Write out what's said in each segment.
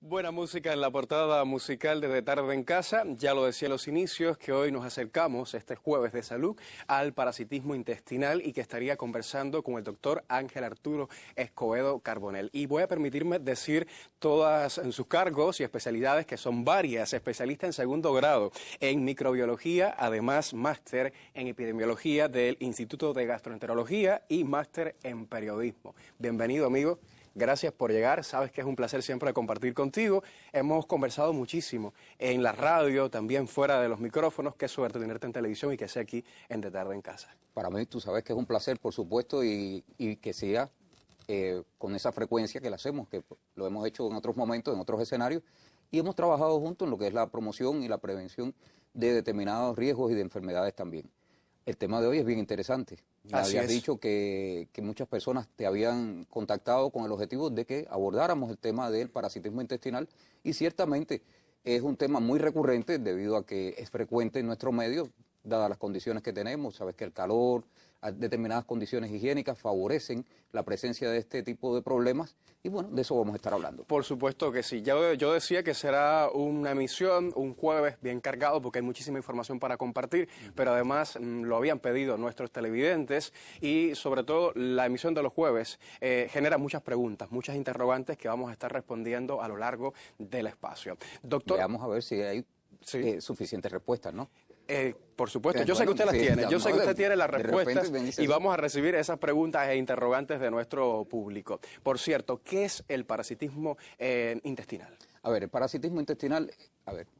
Buena música en la portada musical de Tarde en Casa. Ya lo decía en los inicios que hoy nos acercamos este jueves de salud al parasitismo intestinal y que estaría conversando con el doctor Ángel Arturo Escobedo Carbonell. Y voy a permitirme decir todas en sus cargos y especialidades, que son varias: especialista en segundo grado en microbiología, además máster en epidemiología del Instituto de Gastroenterología y máster en periodismo. Bienvenido, amigo. Gracias por llegar, sabes que es un placer siempre compartir contigo. Hemos conversado muchísimo en la radio, también fuera de los micrófonos. Qué suerte tenerte en televisión y que sea aquí en De Tarde en Casa. Para mí, tú sabes que es un placer, por supuesto, y que sea con esa frecuencia que lo hacemos, que lo hemos hecho en otros momentos, en otros escenarios, y hemos trabajado juntos en lo que es la promoción y la prevención de determinados riesgos y de enfermedades también. El tema de hoy es bien interesante. Me habías dicho que muchas personas te habían contactado con el objetivo de que abordáramos el tema del parasitismo intestinal, y ciertamente es un tema muy recurrente debido a que es frecuente en nuestro medio, dadas las condiciones que tenemos. Sabes que el calor, determinadas condiciones higiénicas favorecen la presencia de este tipo de problemas, y bueno, de eso vamos a estar hablando. Por supuesto que sí. Yo decía que será una emisión, un jueves bien cargado, porque hay muchísima información para compartir, pero además lo habían pedido nuestros televidentes, y sobre todo la emisión de los jueves genera muchas preguntas, muchas interrogantes que vamos a estar respondiendo a lo largo del espacio. Doctor, veamos a ver si hay suficientes respuestas, ¿no? Por supuesto, yo sé que usted las tiene, yo sé que usted tiene las respuestas y vamos a recibir esas preguntas e interrogantes de nuestro público. Por cierto, ¿qué es el parasitismo intestinal? A ver, el parasitismo intestinal,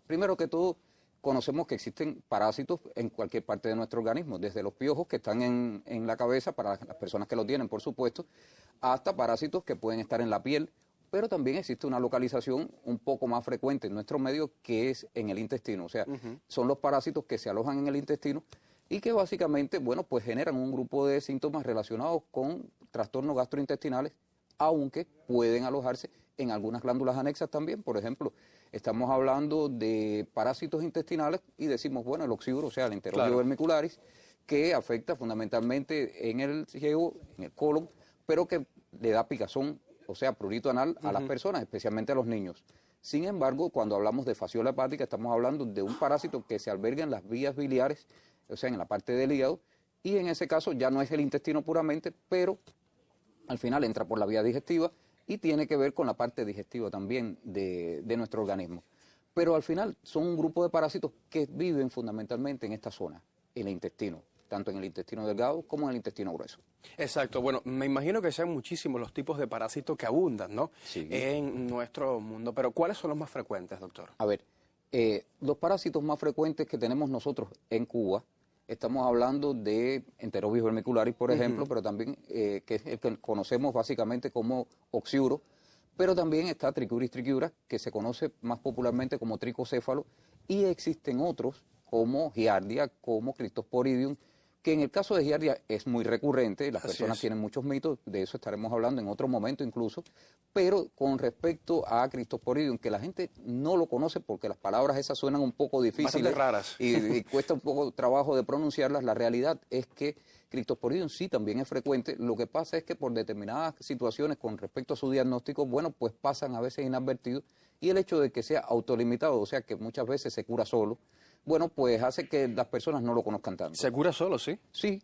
primero que todo, conocemos que existen parásitos en cualquier parte de nuestro organismo, desde los piojos que están en la cabeza, para las personas que lo tienen, por supuesto, hasta parásitos que pueden estar en la piel. Pero también existe una localización un poco más frecuente en nuestro medio, que es en el intestino. O sea, son los parásitos que se alojan en el intestino y que básicamente, bueno, pues generan un grupo de síntomas relacionados con trastornos gastrointestinales, aunque pueden alojarse en algunas glándulas anexas también. Por ejemplo, estamos hablando de parásitos intestinales y decimos, bueno, el oxíoro, o sea, el Enterobius vermicularis, que afecta fundamentalmente en el ciego, en el colon, pero que le da picazón, o sea, prurito anal a las personas, especialmente a los niños. Sin embargo, cuando hablamos de fasciola hepática, estamos hablando de un parásito que se alberga en las vías biliares, o sea, en la parte del hígado, y en ese caso ya no es el intestino puramente, pero al final entra por la vía digestiva y tiene que ver con la parte digestiva también de nuestro organismo. Pero al final son un grupo de parásitos que viven fundamentalmente en esta zona, en el intestino, tanto en el intestino delgado como en el intestino grueso. Exacto. Bueno, me imagino que sean muchísimos los tipos de parásitos que abundan, ¿no? Sí. En nuestro mundo. Pero ¿cuáles son los más frecuentes, doctor? A ver, los parásitos más frecuentes que tenemos nosotros en Cuba, estamos hablando de Enterobius vermicularis, por ejemplo, pero también que es el que conocemos básicamente como oxiuro, pero también está Trichuris trichiura, que se conoce más popularmente como tricocéfalo, y existen otros como Giardia, como Cryptosporidium, que en el caso de Giardia es muy recurrente, las personas tienen muchos mitos, de eso estaremos hablando en otro momento incluso, pero con respecto a Cryptosporidium, que la gente no lo conoce porque las palabras esas suenan un poco difíciles, bastante raras, y cuesta un poco trabajo de pronunciarlas. La realidad es que Cryptosporidium sí también es frecuente. Lo que pasa es que por determinadas situaciones con respecto a su diagnóstico, bueno, pues pasan a veces inadvertidos, y el hecho de que sea autolimitado, o sea que muchas veces se cura solo, bueno, pues hace que las personas no lo conozcan tanto. ¿Se cura solo, sí? Sí,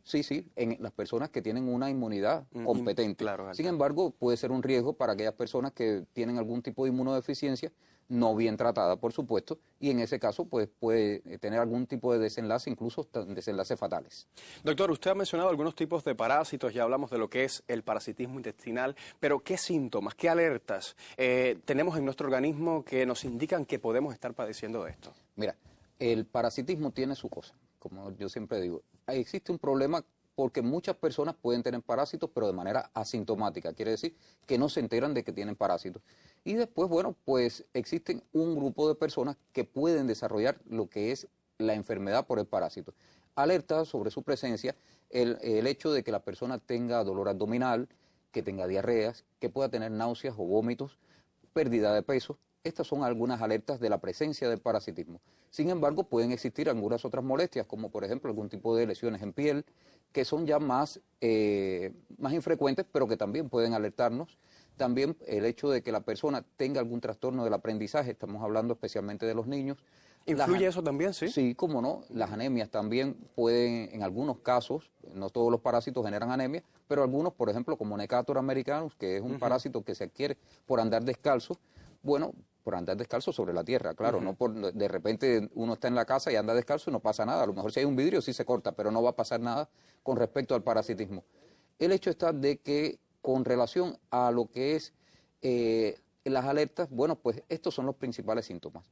en las personas que tienen una inmunidad competente. Claro. Sin embargo, puede ser un riesgo para aquellas personas que tienen algún tipo de inmunodeficiencia, no bien tratada, por supuesto, y en ese caso pues puede tener algún tipo de desenlace, incluso desenlaces fatales. Doctor, usted ha mencionado algunos tipos de parásitos, ya hablamos de lo que es el parasitismo intestinal, pero ¿qué síntomas, qué alertas tenemos en nuestro organismo que nos indican que podemos estar padeciendo de esto? Mira, el parasitismo tiene su cosa, como yo siempre digo. Existe un problema porque muchas personas pueden tener parásitos, pero de manera asintomática. Quiere decir que no se enteran de que tienen parásitos. Y después, bueno, pues existen un grupo de personas que pueden desarrollar lo que es la enfermedad por el parásito. Alerta sobre su presencia el hecho de que la persona tenga dolor abdominal, que tenga diarreas, que pueda tener náuseas o vómitos, pérdida de peso. Estas son algunas alertas de la presencia del parasitismo. Sin embargo, pueden existir algunas otras molestias, como por ejemplo algún tipo de lesiones en piel, que son ya más infrecuentes, pero que también pueden alertarnos. También el hecho de que la persona tenga algún trastorno del aprendizaje, estamos hablando especialmente de los niños. ¿Influye eso también, sí? Sí, cómo no. Las anemias también pueden, en algunos casos, no todos los parásitos generan anemia, pero algunos, por ejemplo, como Necator americanus, que es un parásito que se adquiere por andar descalzo, bueno, por andar descalzo sobre la tierra, claro, no por de repente uno está en la casa y anda descalzo y no pasa nada. A lo mejor si hay un vidrio sí se corta, pero no va a pasar nada con respecto al parasitismo. El hecho está de que con relación a lo que es las alertas, bueno, pues estos son los principales síntomas.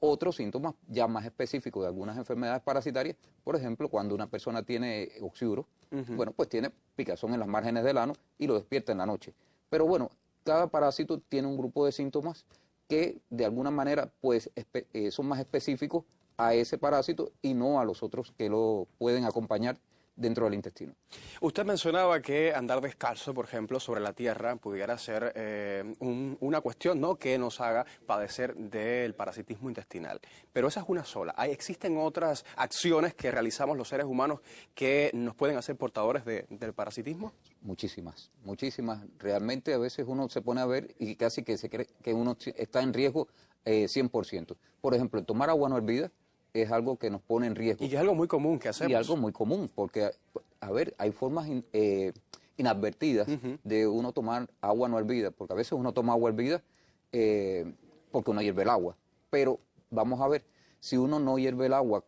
Otros síntomas ya más específicos de algunas enfermedades parasitarias, por ejemplo, cuando una persona tiene oxiuro, bueno, pues tiene picazón en las márgenes del ano y lo despierta en la noche. Pero bueno, cada parásito tiene un grupo de síntomas que de alguna manera pues son más específicos a ese parásito y no a los otros que lo pueden acompañar dentro del intestino. Usted mencionaba que andar descalzo, por ejemplo, sobre la tierra pudiera ser una cuestión, ¿no?, que nos haga padecer del parasitismo intestinal. Pero esa es una sola. ¿Existen otras acciones que realizamos los seres humanos que nos pueden hacer portadores del parasitismo? Muchísimas, muchísimas. Realmente a veces uno se pone a ver y casi que se cree que uno está en riesgo 100%. Por ejemplo, tomar agua no hervida es algo que nos pone en riesgo. Y que es algo muy común que hacemos. Y algo muy común, porque, a ver, hay formas inadvertidas de uno tomar agua no hervida, porque a veces uno toma agua hervida porque uno hierve el agua. Pero vamos a ver, si uno no hierve el agua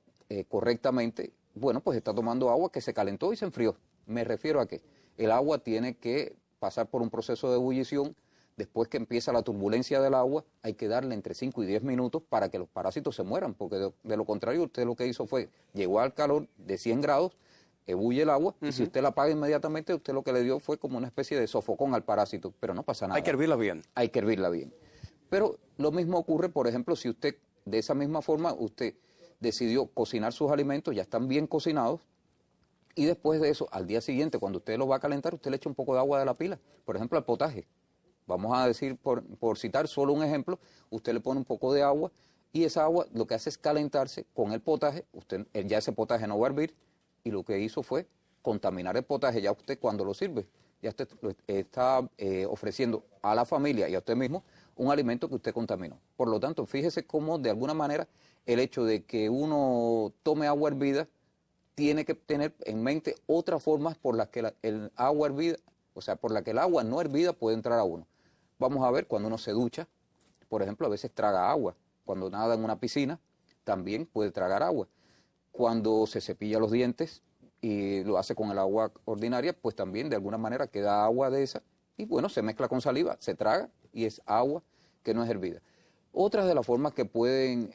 correctamente, bueno, pues está tomando agua que se calentó y se enfrió. Me refiero a que el agua tiene que pasar por un proceso de ebullición. Después que empieza la turbulencia del agua, hay que darle entre 5 y 10 minutos para que los parásitos se mueran, porque de lo contrario usted lo que hizo fue, llegó al calor de 100 grados, ebulle el agua, y si usted la apaga inmediatamente, usted lo que le dio fue como una especie de sofocón al parásito, pero no pasa nada. Hay que hervirla bien. Hay que hervirla bien. Pero lo mismo ocurre, por ejemplo, si usted, de esa misma forma, usted decidió cocinar sus alimentos, ya están bien cocinados, y después de eso, al día siguiente, cuando usted los va a calentar, usted le echa un poco de agua de la pila, por ejemplo, al potaje. Vamos a decir, por citar solo un ejemplo, usted le pone un poco de agua y esa agua lo que hace es calentarse con el potaje, ya ese potaje no va a hervir y lo que hizo fue contaminar el potaje. Ya usted cuando lo sirve, ya usted está ofreciendo a la familia y a usted mismo un alimento que usted contaminó. Por lo tanto, fíjese cómo de alguna manera el hecho de que uno tome agua hervida tiene que tener en mente otras formas por las que el agua hervida, o sea, por la que el agua no hervida puede entrar a uno. Vamos a ver, cuando uno se ducha, por ejemplo, a veces traga agua. Cuando nada en una piscina, también puede tragar agua. Cuando se cepilla los dientes y lo hace con el agua ordinaria, pues también de alguna manera queda agua de esa y bueno, se mezcla con saliva, se traga y es agua que no es hervida. Otras de las formas que pueden,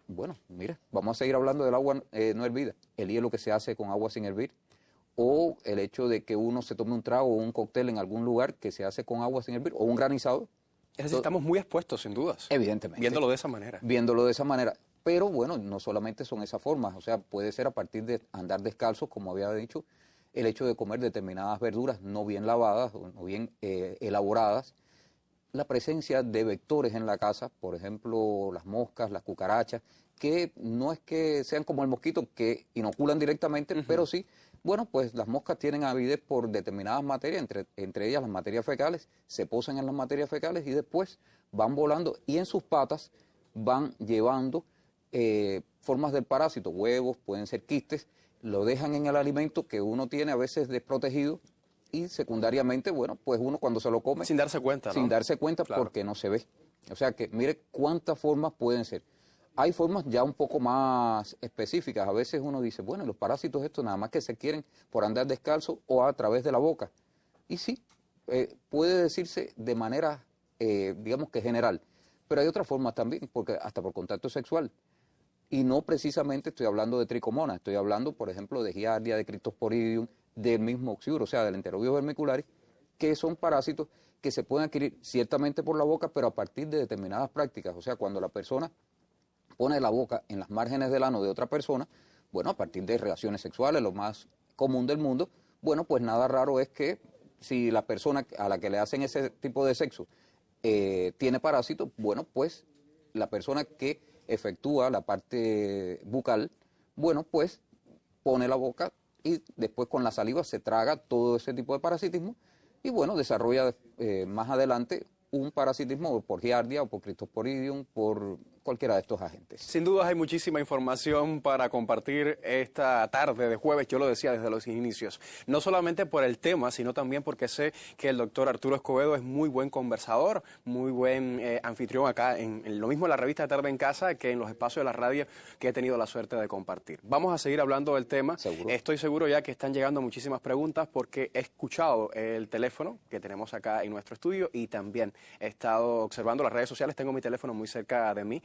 bueno, mire, vamos a seguir hablando del agua no hervida. El hielo que se hace con agua sin hervir, o el hecho de que uno se tome un trago o un cóctel en algún lugar que se hace con agua sin hervir, o un granizado. Es decir, estamos muy expuestos, sin dudas. Evidentemente. Viéndolo de esa manera. Viéndolo de esa manera. Pero bueno, no solamente son esas formas, o sea, puede ser a partir de andar descalzos, como había dicho, el hecho de comer determinadas verduras no bien lavadas o no bien elaboradas, la presencia de vectores en la casa, por ejemplo, las moscas, las cucarachas, que no es que sean como el mosquito que inoculan directamente, pero sí, bueno, pues las moscas tienen avidez por determinadas materias, entre ellas las materias fecales, se posan en las materias fecales y después van volando y en sus patas van llevando formas del parásito, huevos, pueden ser quistes, lo dejan en el alimento que uno tiene a veces desprotegido y secundariamente, bueno, pues uno cuando se lo come... Sin darse cuenta, ¿no? Sin darse cuenta, claro, porque no se ve. O sea que mire cuántas formas pueden ser. Hay formas ya un poco más específicas. A veces uno dice, bueno, los parásitos estos nada más que se quieren por andar descalzo o a través de la boca. Y sí, puede decirse de manera, digamos que general. Pero hay otras formas también, porque hasta por contacto sexual. Y no precisamente estoy hablando de tricomonas, estoy hablando, por ejemplo, de giardia, de cryptosporidium, del mismo oxiuro, o sea, del enterobius vermicularis, que son parásitos que se pueden adquirir ciertamente por la boca, pero a partir de determinadas prácticas. O sea, cuando la persona pone la boca en las márgenes del ano de otra persona, bueno, a partir de relaciones sexuales, lo más común del mundo, bueno, pues nada raro es que si la persona a la que le hacen ese tipo de sexo tiene parásitos, bueno, pues la persona que efectúa la parte bucal, bueno, pues pone la boca y después con la saliva se traga todo ese tipo de parasitismo y bueno, desarrolla más adelante un parasitismo por Giardia o por Cryptosporidium, por cualquiera de estos agentes. Sin duda hay muchísima información para compartir esta tarde de jueves, yo lo decía desde los inicios, no solamente por el tema, sino también porque sé que el doctor Arturo Escobedo es muy buen conversador, muy buen anfitrión acá, en lo mismo en la revista Tarde en Casa que en los espacios de la radio que he tenido la suerte de compartir. Vamos a seguir hablando del tema. ¿Seguro? Estoy seguro ya que están llegando muchísimas preguntas porque he escuchado el teléfono que tenemos acá en nuestro estudio y también he estado observando las redes sociales, tengo mi teléfono muy cerca de mí,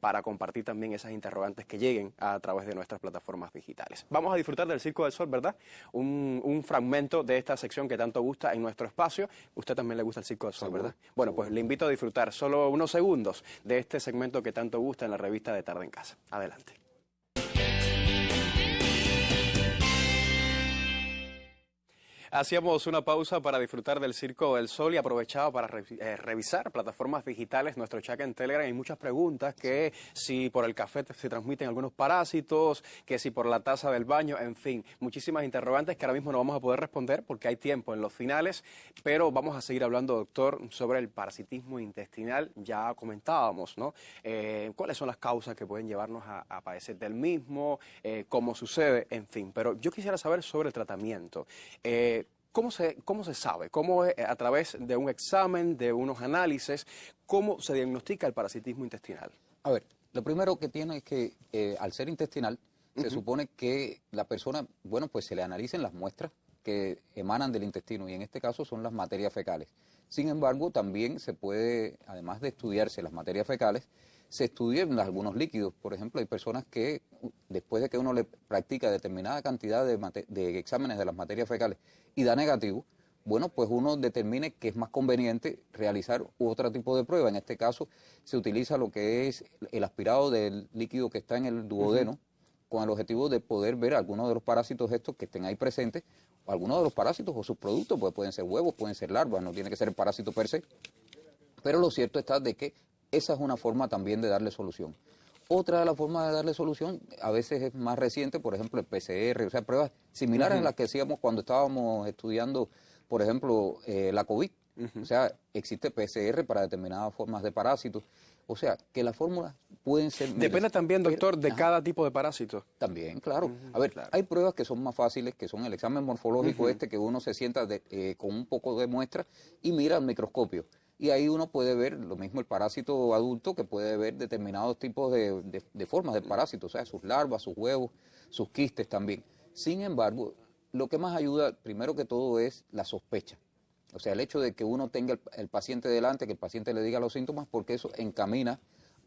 para compartir también esas interrogantes que lleguen a través de nuestras plataformas digitales. Vamos a disfrutar del Circo del Sol, ¿verdad? Un fragmento de esta sección que tanto gusta en nuestro espacio. Usted también le gusta el Circo del Sol, ¿verdad? Bueno, pues le invito a disfrutar solo unos segundos de este segmento que tanto gusta en la revista de Tarde en Casa. Adelante. Hacíamos una pausa para disfrutar del Circo del Sol y aprovechaba para revisar plataformas digitales, nuestro chat en Telegram. Hay muchas preguntas, que si por el café se transmiten algunos parásitos, que si por la taza del baño, en fin, muchísimas interrogantes que ahora mismo no vamos a poder responder porque hay tiempo en los finales, pero vamos a seguir hablando, doctor, sobre el parasitismo intestinal. Ya comentábamos, ¿no? ¿Cuáles son las causas que pueden llevarnos a padecer del mismo? ¿Cómo sucede? En fin, pero yo quisiera saber sobre el tratamiento. ¿Cómo se sabe? ¿Cómo a través de un examen, de unos análisis, cómo se diagnostica el parasitismo intestinal? A ver, lo primero que tiene es que al ser intestinal, se supone que la persona, bueno, pues se le analicen las muestras que emanan del intestino y en este caso son las materias fecales. Sin embargo, también se puede, además de estudiarse las materias fecales, se estudian algunos líquidos. Por ejemplo, hay personas que después de que uno le practica determinada cantidad de exámenes de las materias fecales y da negativo, bueno, pues uno determine que es más conveniente realizar otro tipo de prueba. En este caso se utiliza lo que es el aspirado del líquido que está en el duodeno, con el objetivo de poder ver algunos de los parásitos estos que estén ahí presentes, o algunos de los parásitos o sus productos, pues pueden ser huevos, pueden ser larvas, no tiene que ser el parásito per se. Pero lo cierto está de que esa es una forma también de darle solución. Otra de las formas de darle solución, a veces es más reciente, por ejemplo el PCR, o sea, pruebas similares a las que hacíamos cuando estábamos estudiando, por ejemplo, la COVID. O sea, existe PCR para determinadas formas de parásitos. O sea, que las fórmulas pueden ser... Depende también, doctor, de cada tipo de parásito. También, claro. A ver, hay pruebas que son más fáciles, que son el examen morfológico que uno se sienta con un poco de muestra y mira al microscopio. Y ahí uno puede ver lo mismo el parásito adulto, que puede ver determinados tipos de formas de parásitos, o sea, sus larvas, sus huevos, sus quistes también. Sin embargo, lo que más ayuda, primero que todo, es la sospecha. O sea, el hecho de que uno tenga el paciente delante, que el paciente le diga los síntomas, porque eso encamina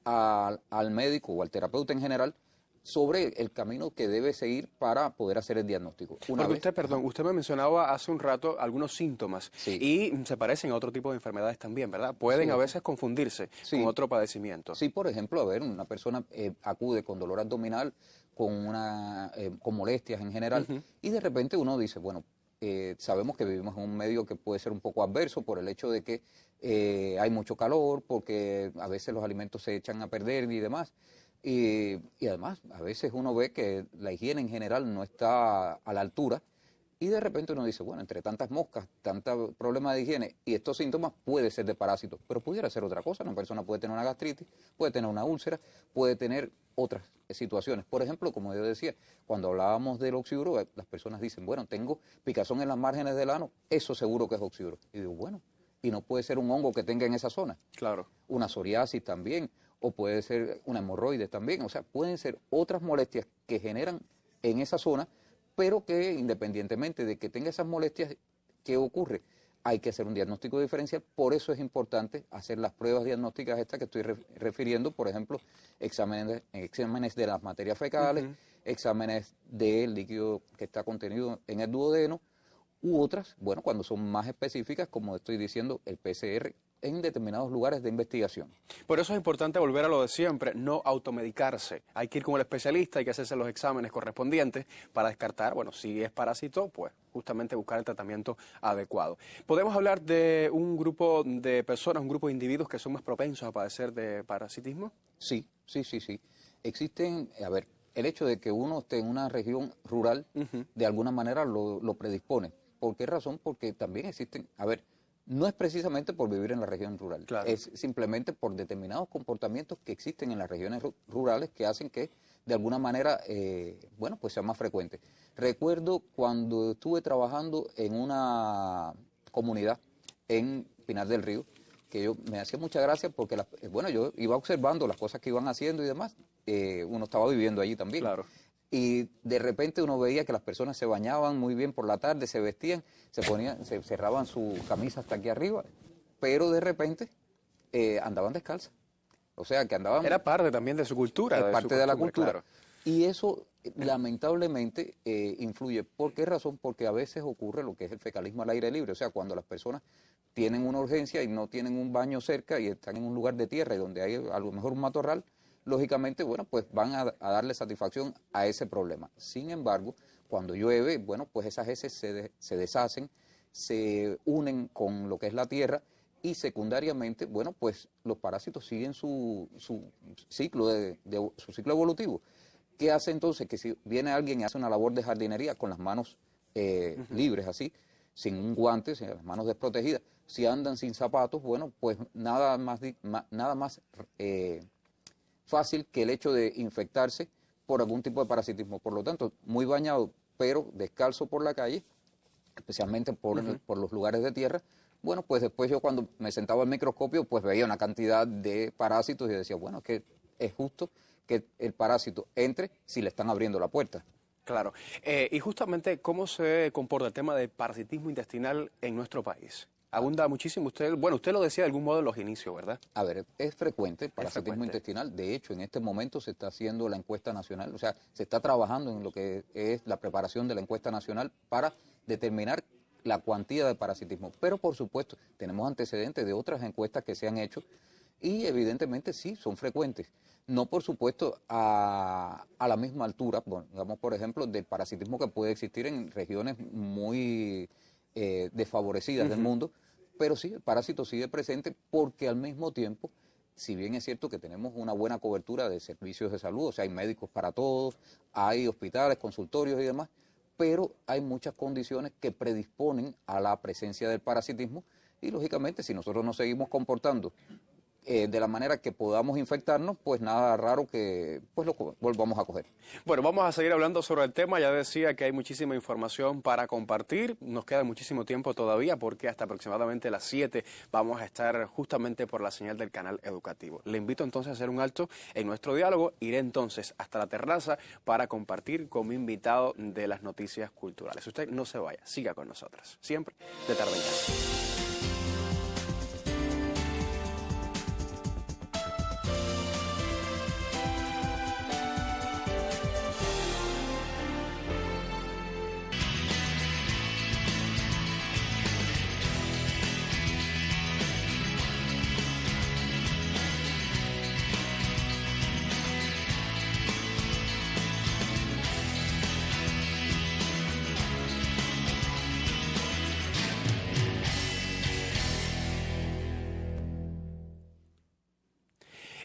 al médico o al terapeuta en general sobre el camino que debe seguir para poder hacer el diagnóstico. Usted me mencionaba hace un rato algunos síntomas y se parecen a otro tipo de enfermedades también, ¿verdad? Pueden a veces confundirse con otro padecimiento. Sí, por ejemplo, a ver, una persona acude con dolor abdominal, con molestias en general, y de repente uno dice, bueno, sabemos que vivimos en un medio que puede ser un poco adverso por el hecho de que hay mucho calor, porque a veces los alimentos se echan a perder y demás. Y además, a veces uno ve que la higiene en general no está a la altura y de repente uno dice, bueno, entre tantas moscas, tantos problemas de higiene y estos síntomas puede ser de parásitos, pero pudiera ser otra cosa. Una persona puede tener una gastritis, puede tener una úlcera, puede tener otras situaciones. Por ejemplo, como yo decía, cuando hablábamos del oxiduro, las personas dicen, bueno, tengo picazón en las márgenes del ano, eso seguro que es oxiduro. Y digo, bueno, y no puede ser un hongo que tenga en esa zona. Claro. Una psoriasis también, o puede ser una hemorroide también. O sea, pueden ser otras molestias que generan en esa zona, pero que independientemente de que tenga esas molestias, ¿qué ocurre? Hay que hacer un diagnóstico diferencial. Por eso es importante hacer las pruebas diagnósticas estas que estoy refiriendo, por ejemplo, exámenes de las materias fecales, exámenes del líquido que está contenido en el duodeno, u otras, bueno, cuando son más específicas, como estoy diciendo, el PCR en determinados lugares de investigación. Por eso es importante volver a lo de siempre, no automedicarse. Hay que ir con el especialista, hay que hacerse los exámenes correspondientes para descartar, bueno, si es parásito, pues justamente buscar el tratamiento adecuado. ¿Podemos hablar de un grupo de personas, un grupo de individuos que son más propensos a padecer de parasitismo? Sí. Existen, a ver, el hecho de que uno esté en una región rural, de alguna manera lo predispone. ¿Por qué razón? Porque también existen, a ver, no es precisamente por vivir en la región rural, Claro. es simplemente por determinados comportamientos que existen en las regiones rurales que hacen que de alguna manera, bueno, pues sea más frecuente. Recuerdo cuando estuve trabajando en una comunidad en Pinar del Río, que yo me hacía mucha gracia porque, bueno, yo iba observando las cosas que iban haciendo y demás, uno estaba viviendo allí también. Claro. Y de repente uno veía que las personas se bañaban muy bien por la tarde, se vestían, se ponían, se cerraban su camisa hasta aquí arriba, pero de repente andaban descalzas. O sea, que andaban... Era parte también de su cultura. Es de parte su de la costumbre, cultura. claro. Y eso lamentablemente influye. ¿Por qué razón? Porque a veces ocurre lo que es el fecalismo al aire libre. O sea, cuando las personas tienen una urgencia y no tienen un baño cerca y están en un lugar de tierra y donde hay a lo mejor un matorral, lógicamente, bueno, pues van a darle satisfacción a ese problema. Sin embargo, cuando llueve, bueno, pues esas heces se deshacen, se unen con lo que es la tierra y secundariamente, bueno, pues los parásitos siguen su ciclo su ciclo evolutivo. ¿Qué hace entonces? Que si viene alguien y hace una labor de jardinería con las manos libres así, sin un guante, sin las manos desprotegidas, si andan sin zapatos, bueno, pues nada más fácil que el hecho de infectarse por algún tipo de parasitismo. Por lo tanto, muy bañado, pero descalzo por la calle, especialmente por los lugares de tierra, bueno, pues después yo cuando me sentaba al microscopio, pues veía una cantidad de parásitos y decía, bueno, es que es justo que el parásito entre si le están abriendo la puerta. Claro. Y justamente, ¿cómo se comporta el tema del parasitismo intestinal en nuestro país? Abunda muchísimo. Usted lo decía de algún modo en los inicios, ¿verdad? A ver, es frecuente el parasitismo intestinal. De hecho, en este momento se está haciendo la encuesta nacional, o sea, se está trabajando en lo que es la preparación de la encuesta nacional para determinar la cuantía de parasitismo. Pero, por supuesto, tenemos antecedentes de otras encuestas que se han hecho y, evidentemente, sí, son frecuentes. No, por supuesto, a la misma altura, bueno, digamos, por ejemplo, del parasitismo que puede existir en regiones muy desfavorecidas del mundo, pero sí, el parásito sigue presente porque al mismo tiempo, si bien es cierto que tenemos una buena cobertura de servicios de salud, o sea, hay médicos para todos, hay hospitales, consultorios y demás, pero hay muchas condiciones que predisponen a la presencia del parasitismo y, lógicamente, si nosotros nos seguimos comportando de la manera que podamos infectarnos, pues nada raro que pues lo volvamos a coger. Bueno, vamos a seguir hablando sobre el tema. Ya decía que hay muchísima información para compartir. Nos queda muchísimo tiempo todavía porque hasta aproximadamente las 7 vamos a estar justamente por la señal del canal educativo. Le invito entonces a hacer un alto en nuestro diálogo. Iré entonces hasta la terraza para compartir con mi invitado de las noticias culturales. Usted no se vaya, siga con nosotros. Siempre de tarde en casa.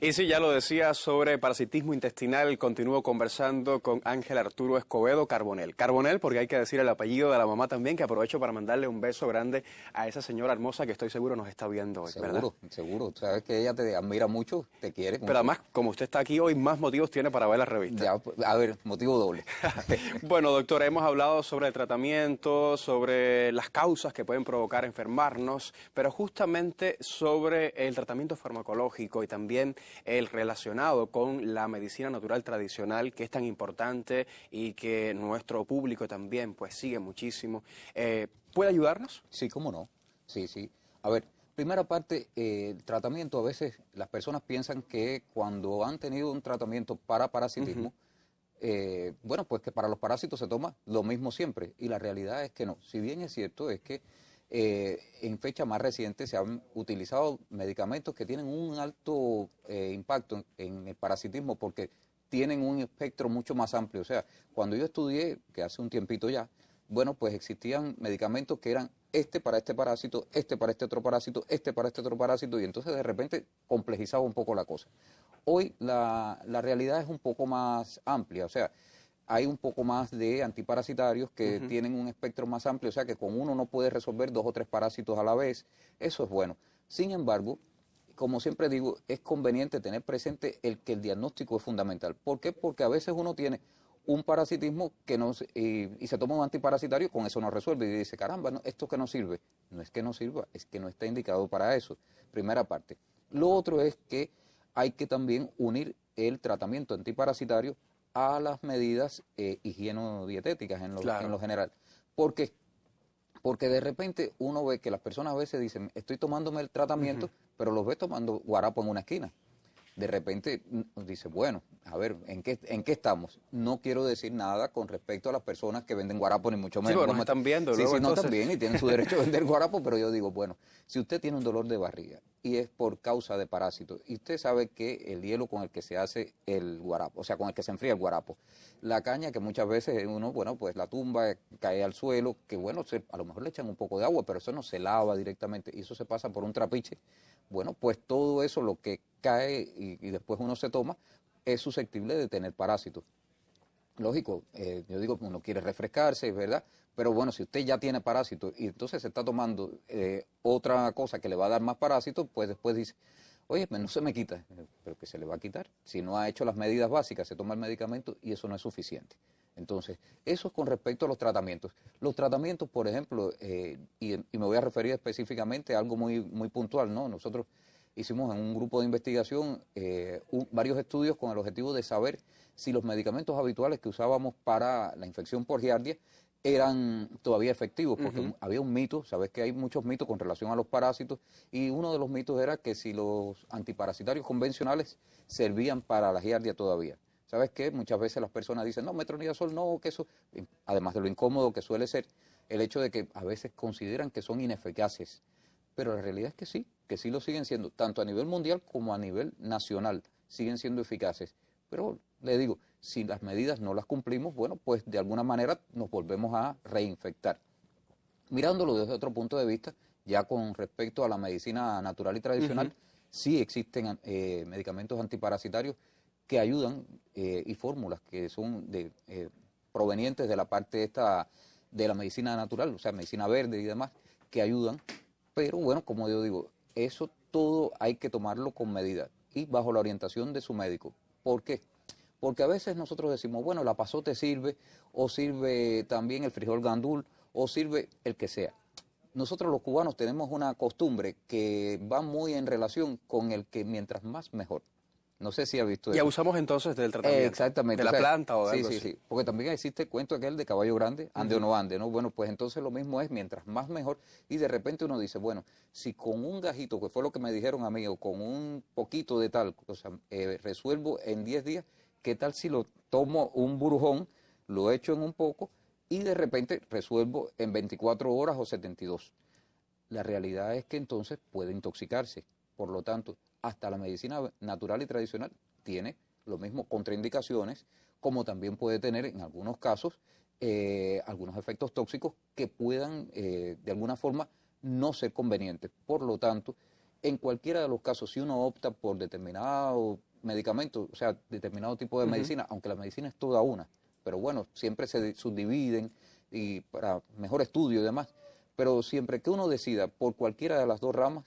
Y sí, ya lo decía sobre parasitismo intestinal, continúo conversando con Ángel Arturo Escobedo Carbonell. Carbonell, porque hay que decir el apellido de la mamá también, que aprovecho para mandarle un beso grande a esa señora hermosa que estoy seguro nos está viendo hoy, ¿verdad? Seguro. Sabes que ella te admira mucho, te quiere mucho. Pero además, como usted está aquí hoy, más motivos tiene para ver la revista. Ya, a ver, motivo doble. Bueno, doctora, hemos hablado sobre el tratamiento, sobre las causas que pueden provocar enfermarnos, pero justamente sobre el tratamiento farmacológico y también el relacionado con la medicina natural tradicional, que es tan importante y que nuestro público también pues sigue muchísimo. ¿Puede ayudarnos? Sí, cómo no. Sí. A ver, primera parte, el tratamiento, a veces las personas piensan que cuando han tenido un tratamiento para parasitismo, bueno, pues que para los parásitos se toma lo mismo siempre. Y la realidad es que no. Si bien es cierto, es que en fecha más reciente se han utilizado medicamentos que tienen un alto impacto en el parasitismo porque tienen un espectro mucho más amplio. O sea, cuando yo estudié, que hace un tiempito ya, bueno, pues existían medicamentos que eran este para este parásito, este para este otro parásito, este para este otro parásito, y entonces de repente complejizaba un poco la cosa. Hoy la realidad es un poco más amplia, o sea, hay un poco más de antiparasitarios que tienen un espectro más amplio, o sea que con uno no puede resolver 2 o 3 parásitos a la vez, eso es bueno. Sin embargo, como siempre digo, es conveniente tener presente que el diagnóstico es fundamental. ¿Por qué? Porque a veces uno tiene un parasitismo que no, y se toma un antiparasitario, con eso no resuelve, y dice, caramba, no, esto que no sirve. No es que no sirva, es que no está indicado para eso, primera parte. Lo otro es que hay que también unir el tratamiento antiparasitario a las medidas higienodietéticas en lo general. ¿Por qué? Porque de repente uno ve que las personas a veces dicen, estoy tomándome el tratamiento, pero los ves tomando guarapo en una esquina. De repente dice, bueno, a ver, ¿en qué estamos? No quiero decir nada con respecto a las personas que venden guarapo, ni mucho menos. Sí, bueno, nos están viendo. Sí, luego, sí, no entonces... están bien y tienen su derecho a vender guarapo, pero yo digo, bueno, si usted tiene un dolor de barriga y es por causa de parásitos, y usted sabe que el hielo con el que se hace el guarapo, o sea, con el que se enfría el guarapo, la caña que muchas veces uno, bueno, pues la tumba, cae al suelo, que bueno, a lo mejor le echan un poco de agua, pero eso no se lava directamente y eso se pasa por un trapiche. Bueno, pues todo eso, lo que cae y después uno se toma, es susceptible de tener parásitos. Lógico, yo digo, uno quiere refrescarse, ¿verdad? Pero bueno, si usted ya tiene parásitos y entonces se está tomando otra cosa que le va a dar más parásitos, pues después dice, oye, no se me quita, pero que se le va a quitar. Si no ha hecho las medidas básicas, se toma el medicamento y eso no es suficiente. Entonces, eso es con respecto a los tratamientos. Los tratamientos, por ejemplo, y me voy a referir específicamente a algo muy, muy puntual, ¿no? Nosotros hicimos en un grupo de investigación varios estudios con el objetivo de saber si los medicamentos habituales que usábamos para la infección por giardia eran todavía efectivos, porque había un mito, sabes que hay muchos mitos con relación a los parásitos, y uno de los mitos era que si los antiparasitarios convencionales servían para la giardia todavía. ¿Sabes qué? Muchas veces las personas dicen, no, metronidazol no, que eso, además de lo incómodo que suele ser, el hecho de que a veces consideran que son ineficaces, pero la realidad es que sí lo siguen siendo, tanto a nivel mundial como a nivel nacional, siguen siendo eficaces. Pero le digo, si las medidas no las cumplimos, bueno, pues de alguna manera nos volvemos a reinfectar. Mirándolo desde otro punto de vista, ya con respecto a la medicina natural y tradicional, sí existen medicamentos antiparasitarios que ayudan y fórmulas que son provenientes de la parte esta de la medicina natural, o sea, medicina verde y demás, que ayudan. Pero bueno, como yo digo, eso todo hay que tomarlo con medida y bajo la orientación de su médico. ¿Por qué? Porque a veces nosotros decimos, bueno, la pasote sirve, o sirve también el frijol gandul, o sirve el que sea. Nosotros los cubanos tenemos una costumbre que va muy en relación con el que mientras más mejor. No sé si ha visto eso. Y abusamos entonces del tratamiento. Exactamente. De la planta o de algo sí, así. sí, porque también existe el cuento aquel de caballo grande, ande o no ande, ¿no? Bueno, pues entonces lo mismo es mientras más mejor, y de repente uno dice, bueno, si con un gajito, que fue lo que me dijeron a mí, o con un poquito de tal, o sea, resuelvo en 10 días, ¿qué tal si lo tomo un burujón, lo echo en un poco, y de repente resuelvo en 24 horas o 72? La realidad es que entonces puede intoxicarse. Por lo tanto, hasta la medicina natural y tradicional tiene lo mismo contraindicaciones, como también puede tener en algunos casos algunos efectos tóxicos que puedan de alguna forma no ser convenientes. Por lo tanto, en cualquiera de los casos, si uno opta por determinado medicamento, o sea, determinado tipo de medicina, aunque la medicina es toda una, pero bueno, siempre se subdividen y para mejor estudio y demás, pero siempre que uno decida por cualquiera de las dos ramas,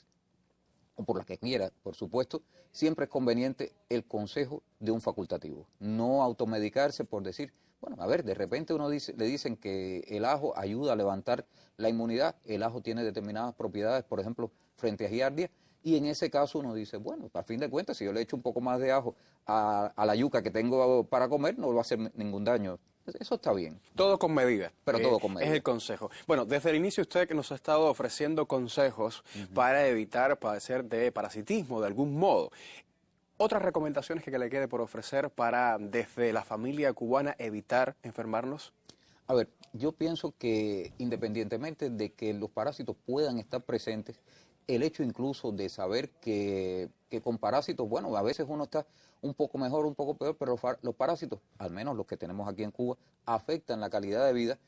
o por la que quiera, por supuesto, siempre es conveniente el consejo de un facultativo. No automedicarse por decir, bueno, a ver, de repente le dicen que el ajo ayuda a levantar la inmunidad, el ajo tiene determinadas propiedades, por ejemplo, frente a giardia, y en ese caso uno dice, bueno, a fin de cuentas, si yo le echo un poco más de ajo a la yuca que tengo para comer, no va a hacer ningún daño. Eso está bien. Todo con medida. Pero todo con medida. Es el consejo. Bueno, desde el inicio usted que nos ha estado ofreciendo consejos para evitar padecer de parasitismo de algún modo. ¿Otras recomendaciones que le quede por ofrecer para desde la familia cubana evitar enfermarnos? A ver, yo pienso que independientemente de que los parásitos puedan estar presentes, el hecho incluso de saber que con parásitos, bueno, a veces uno está un poco mejor, un poco peor, pero los parásitos, al menos los que tenemos aquí en Cuba, afectan la calidad de vida,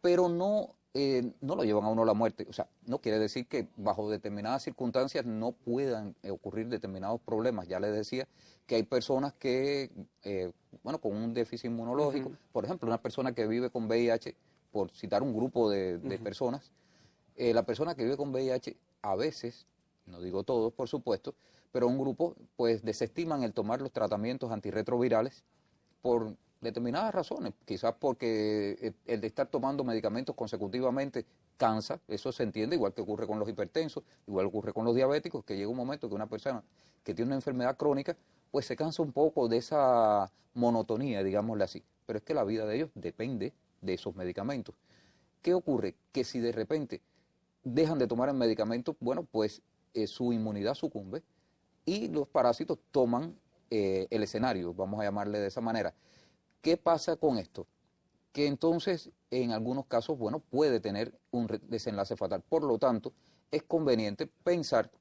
pero no lo llevan a uno a la muerte. O sea, no quiere decir que bajo determinadas circunstancias no puedan ocurrir determinados problemas. Ya les decía que hay personas que bueno, con un déficit inmunológico. Por ejemplo, una persona que vive con VIH, por citar un grupo de personas, la persona que vive con VIH a veces, no digo todos por supuesto, pero un grupo pues desestiman el tomar los tratamientos antirretrovirales por determinadas razones, quizás porque el de estar tomando medicamentos consecutivamente cansa, eso se entiende, igual que ocurre con los hipertensos, igual ocurre con los diabéticos, que llega un momento que una persona que tiene una enfermedad crónica, pues se cansa un poco de esa monotonía, digámosle así, pero es que la vida de ellos depende de esos medicamentos. ¿Qué ocurre? Que si de repente dejan de tomar el medicamento, bueno, pues su inmunidad sucumbe y los parásitos toman el escenario, vamos a llamarle de esa manera. ¿Qué pasa con esto? Que entonces, en algunos casos, bueno, puede tener un desenlace fatal. Por lo tanto, es conveniente pensar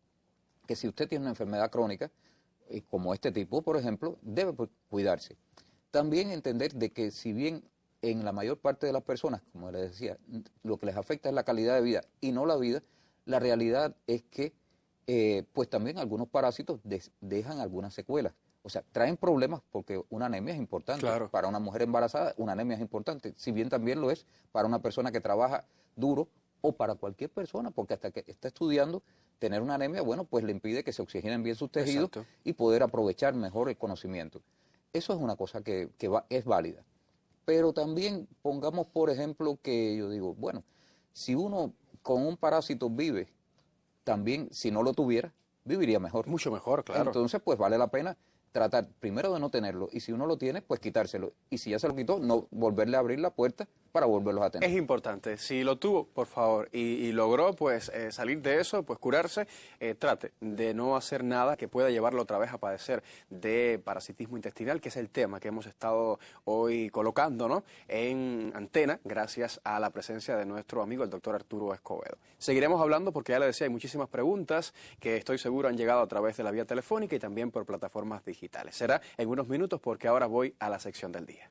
que si usted tiene una enfermedad crónica, como este tipo, por ejemplo, debe cuidarse. También entender de que si bien en la mayor parte de las personas, como les decía, lo que les afecta es la calidad de vida y no la vida, la realidad es que pues también algunos parásitos dejan algunas secuelas. O sea, traen problemas porque una anemia es importante. Claro. Para una mujer embarazada, una anemia es importante, si bien también lo es para una persona que trabaja duro o para cualquier persona, porque hasta que está estudiando, tener una anemia, bueno, pues le impide que se oxigenen bien sus tejidos. Exacto. Y poder aprovechar mejor el conocimiento. Eso es una cosa que es válida. Pero también pongamos, por ejemplo, que yo digo, bueno, si uno con un parásito vive, también si no lo tuviera, viviría mejor. Mucho mejor, claro. Entonces, pues vale la pena tratar primero de no tenerlo, y si uno lo tiene, pues quitárselo. Y si ya se lo quitó, no volverle a abrir la puerta para volverlos a tener. Es importante, si lo tuvo, por favor, y logró pues salir de eso, pues curarse, trate de no hacer nada que pueda llevarlo otra vez a padecer de parasitismo intestinal, que es el tema que hemos estado hoy colocando, ¿no?, en antena, gracias a la presencia de nuestro amigo el doctor Arturo Escobedo. Seguiremos hablando porque ya le decía, hay muchísimas preguntas que estoy seguro han llegado a través de la vía telefónica y también por plataformas digitales. Será en unos minutos porque ahora voy a la sección del día.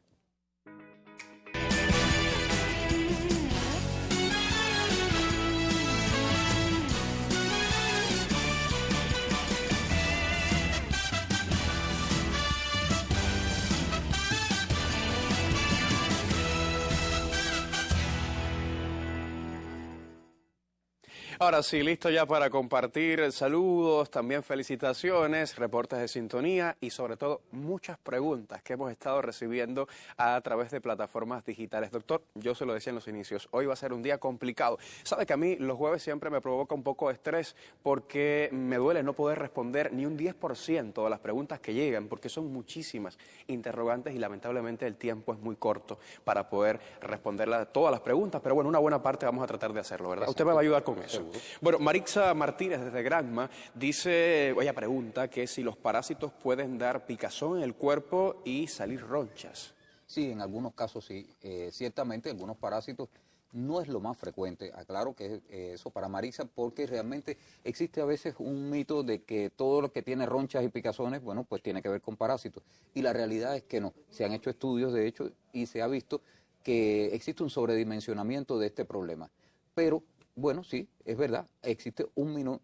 Ahora sí, listo ya para compartir saludos, también felicitaciones, reportes de sintonía y sobre todo muchas preguntas que hemos estado recibiendo a través de plataformas digitales. Doctor, yo se lo decía en los inicios, hoy va a ser un día complicado. Sabe que a mí los jueves siempre me provoca un poco de estrés porque me duele no poder responder ni un 10% de las preguntas que llegan porque son muchísimas interrogantes y lamentablemente el tiempo es muy corto para poder responder todas las preguntas, pero bueno, una buena parte vamos a tratar de hacerlo, ¿verdad? Usted me va a ayudar con eso. Bueno, Marixa Martínez desde Granma dice, ella pregunta que si los parásitos pueden dar picazón en el cuerpo y salir ronchas. Sí, en algunos casos sí. Ciertamente algunos parásitos no es lo más frecuente, aclaro que es eso para Marixa, porque realmente existe a veces un mito de que todo lo que tiene ronchas y picazones, bueno, pues tiene que ver con parásitos. Y la realidad es que no. Se han hecho estudios, de hecho, y se ha visto que existe un sobredimensionamiento de este problema. Pero bueno, sí, es verdad, existe un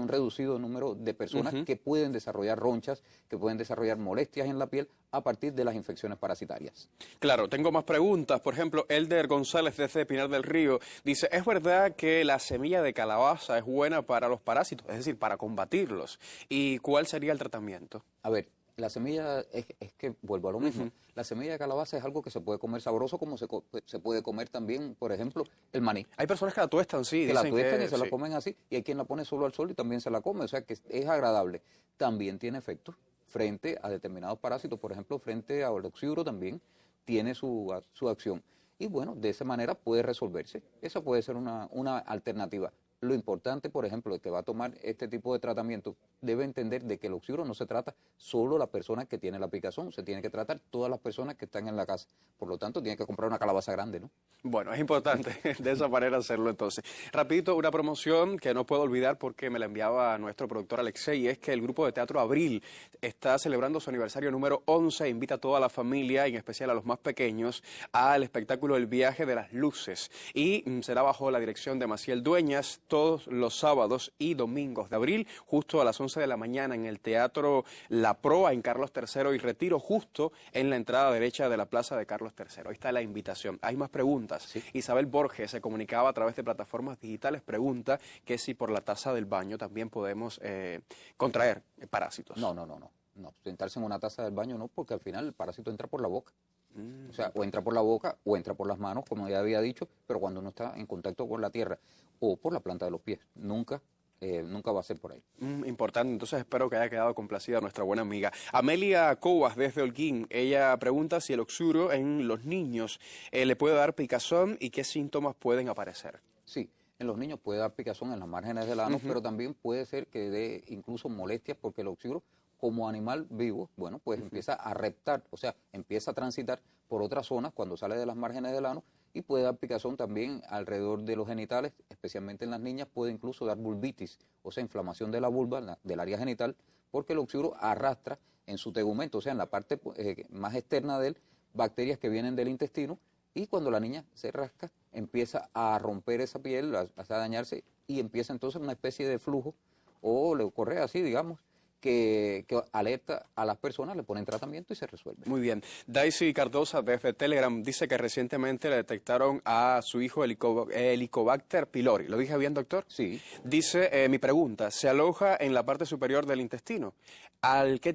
reducido número de personas que pueden desarrollar ronchas, que pueden desarrollar molestias en la piel a partir de las infecciones parasitarias. Claro, tengo más preguntas. Por ejemplo, Elder González desde Pinar del Río dice, ¿es verdad que la semilla de calabaza es buena para los parásitos, es decir, para combatirlos? ¿Y cuál sería el tratamiento? A ver, la semilla, es que vuelvo a lo mismo, la semilla de calabaza es algo que se puede comer sabroso, como se puede comer también, por ejemplo, el maní. Hay personas que la tuestan, sí. Que la tuestan y se la comen así, y hay quien la pone solo al sol y también se la come, o sea que es agradable. También tiene efectos frente a determinados parásitos, por ejemplo, frente al oxiduro también tiene su acción. Y bueno, de esa manera puede resolverse. Esa puede ser una alternativa. Lo importante, por ejemplo, de que va a tomar este tipo de tratamiento, debe entender de que el oxiduro no se trata solo la persona que tiene la picazón, se tiene que tratar todas las personas que están en la casa. Por lo tanto, tiene que comprar una calabaza grande, ¿no? Bueno, es importante de esa manera hacerlo entonces. Rapidito, una promoción que no puedo olvidar porque me la enviaba nuestro productor Alexei, y es que el grupo de teatro Abril está celebrando su aniversario número 11, invita a toda la familia, y en especial a los más pequeños, al espectáculo El Viaje de las Luces. Y será bajo la dirección de Maciel Dueñas, todos los sábados y domingos de abril, justo a las 11 11 de la mañana en el Teatro La Proa en Carlos III y Retiro, justo en la entrada derecha de la plaza de Carlos III. Ahí está la invitación. Hay más preguntas. Sí. Isabel Borges se comunicaba a través de plataformas digitales, pregunta que si por la taza del baño también podemos contraer parásitos. No. Sentarse en una taza del baño no, porque al final el parásito entra por la boca. O sea, o entra por la boca o entra por las manos, como ya había dicho, pero cuando uno está en contacto con la tierra o por la planta de los pies, nunca va a ser por ahí. Importante, entonces espero que haya quedado complacida nuestra buena amiga. Amelia Cobas, desde Holguín, ella pregunta si el oxuro en los niños le puede dar picazón y qué síntomas pueden aparecer. Sí, en los niños puede dar picazón en las márgenes del ano, pero también puede ser que dé incluso molestias porque el oxuro, como animal vivo, bueno, pues empieza a reptar, o sea, empieza a transitar por otras zonas cuando sale de las márgenes del ano y puede dar picazón también alrededor de los genitales, especialmente en las niñas, puede incluso dar vulvitis, o sea, inflamación de la vulva, del área genital, porque el oxuro arrastra en su tegumento, o sea, en la parte más externa de él, bacterias que vienen del intestino, y cuando la niña se rasca, empieza a romper esa piel, a dañarse, y empieza entonces una especie de flujo, o le ocurre así, digamos, que alerta a las personas, le ponen tratamiento y se resuelve. Muy bien. Daisy Cardosa desde Telegram dice que recientemente le detectaron a su hijo Helicobacter pylori. ¿Lo dije bien, doctor? Sí. Dice, mi pregunta, ¿se aloja en la parte superior del intestino? ¿A qué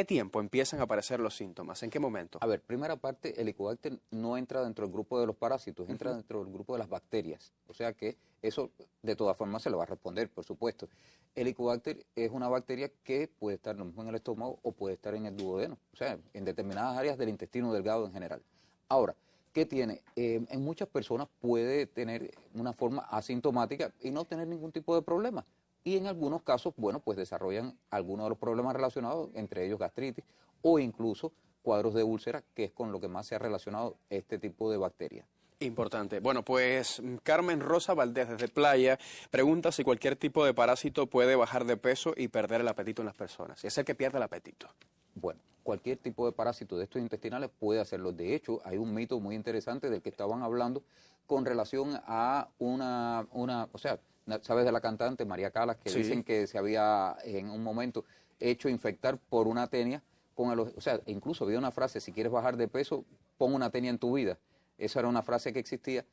tiempo empiezan a aparecer los síntomas? ¿En qué momento? A ver, primera parte, el Helicobacter no entra dentro del grupo de los parásitos, entra dentro del grupo de las bacterias. O sea que eso de todas formas se le va a responder, por supuesto. El Helicobacter es una bacteria que puede estar lo mismo en el estómago o puede estar en el duodeno, o sea, en determinadas áreas del intestino delgado en general. Ahora, ¿qué tiene? En muchas personas puede tener una forma asintomática y no tener ningún tipo de problema. Y en algunos casos, bueno, pues desarrollan algunos de los problemas relacionados, entre ellos gastritis o incluso cuadros de úlcera, que es con lo que más se ha relacionado este tipo de bacterias. Importante. Bueno, pues Carmen Rosa Valdés desde Playa pregunta si cualquier tipo de parásito puede bajar de peso y perder el apetito en las personas. Y es el que pierde el apetito. Bueno, cualquier tipo de parásito de estos intestinales puede hacerlo. De hecho, hay un mito muy interesante del que estaban hablando con relación a o sea, ¿sabes de la cantante María Callas? Que sí. Dicen que se había en un momento hecho infectar por una tenia con o sea, incluso había una frase, si quieres bajar de peso, pon una tenia en tu vida. Esa era una frase que existía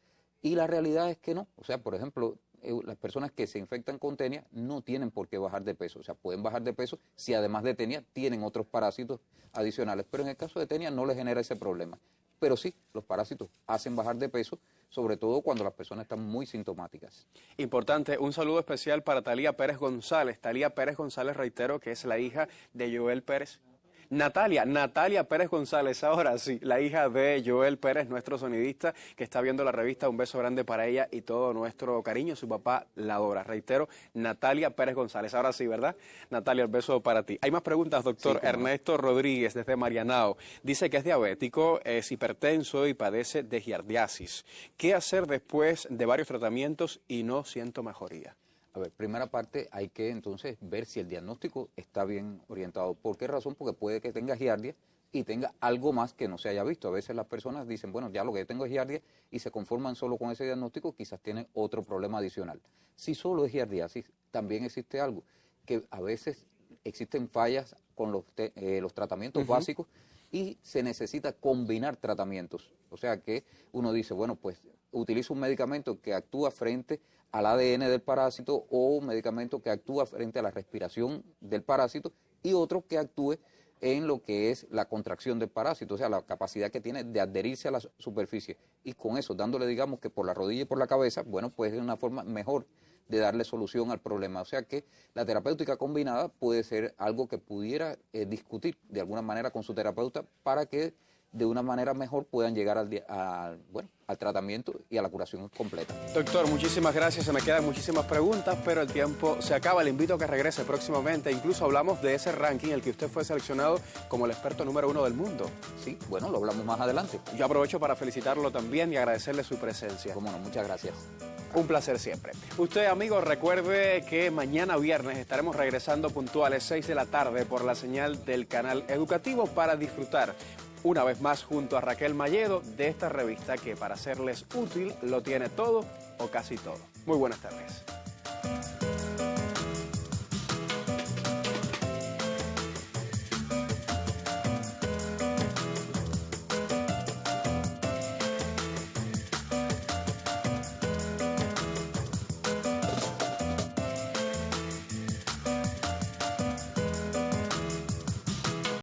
y la realidad es que no. O sea, por ejemplo, las personas que se infectan con tenia no tienen por qué bajar de peso. O sea, pueden bajar de peso si además de tenia tienen otros parásitos adicionales. Pero en el caso de tenia no les genera ese problema. Pero sí, los parásitos hacen bajar de peso, sobre todo cuando las personas están muy sintomáticas. Importante, un saludo especial para Talía Pérez González. Talía Pérez González, reitero, que es la hija de Joel Pérez. Natalia Pérez González, ahora sí, la hija de Joel Pérez, nuestro sonidista, que está viendo la revista. Un beso grande para ella y todo nuestro cariño. Su papá la adora. Reitero, Natalia Pérez González. Ahora sí, ¿verdad? Natalia, el beso para ti. Hay más preguntas, doctor. Sí, Ernesto Rodríguez, desde Marianao. Dice que es diabético, es hipertenso y padece de giardiasis. ¿Qué hacer después de varios tratamientos y no siento mejoría? A ver, primera parte, hay que entonces ver si el diagnóstico está bien orientado. ¿Por qué razón? Porque puede que tenga giardia y tenga algo más que no se haya visto. A veces las personas dicen, bueno, ya lo que yo tengo es giardia y se conforman solo con ese diagnóstico, quizás tienen otro problema adicional. Si solo es giardiasis, también existe algo, que a veces existen fallas con los tratamientos básicos y se necesita combinar tratamientos. O sea que uno dice, bueno, pues utilizo un medicamento que actúa frente al ADN del parásito o un medicamento que actúa frente a la respiración del parásito y otro que actúe en lo que es la contracción del parásito, o sea, la capacidad que tiene de adherirse a la superficie. Y con eso, dándole, digamos, que por la rodilla y por la cabeza, bueno, pues es una forma mejor de darle solución al problema. O sea que la terapéutica combinada puede ser algo que pudiera discutir de alguna manera con su terapeuta para que de una manera mejor puedan llegar al tratamiento y a la curación completa. Doctor, muchísimas gracias. Se me quedan muchísimas preguntas, pero el tiempo se acaba. Le invito a que regrese próximamente. Incluso hablamos de ese ranking, el que usted fue seleccionado como el experto número 1 del mundo. Sí, bueno, lo hablamos más adelante. Yo aprovecho para felicitarlo también y agradecerle su presencia. Cómo no, muchas gracias. Un placer siempre. Usted, amigos, recuerde que mañana viernes estaremos regresando puntuales 6 de la tarde por la señal del canal educativo para disfrutar una vez más junto a Raquel Malledo de esta revista que para serles útil lo tiene todo o casi todo. Muy buenas tardes.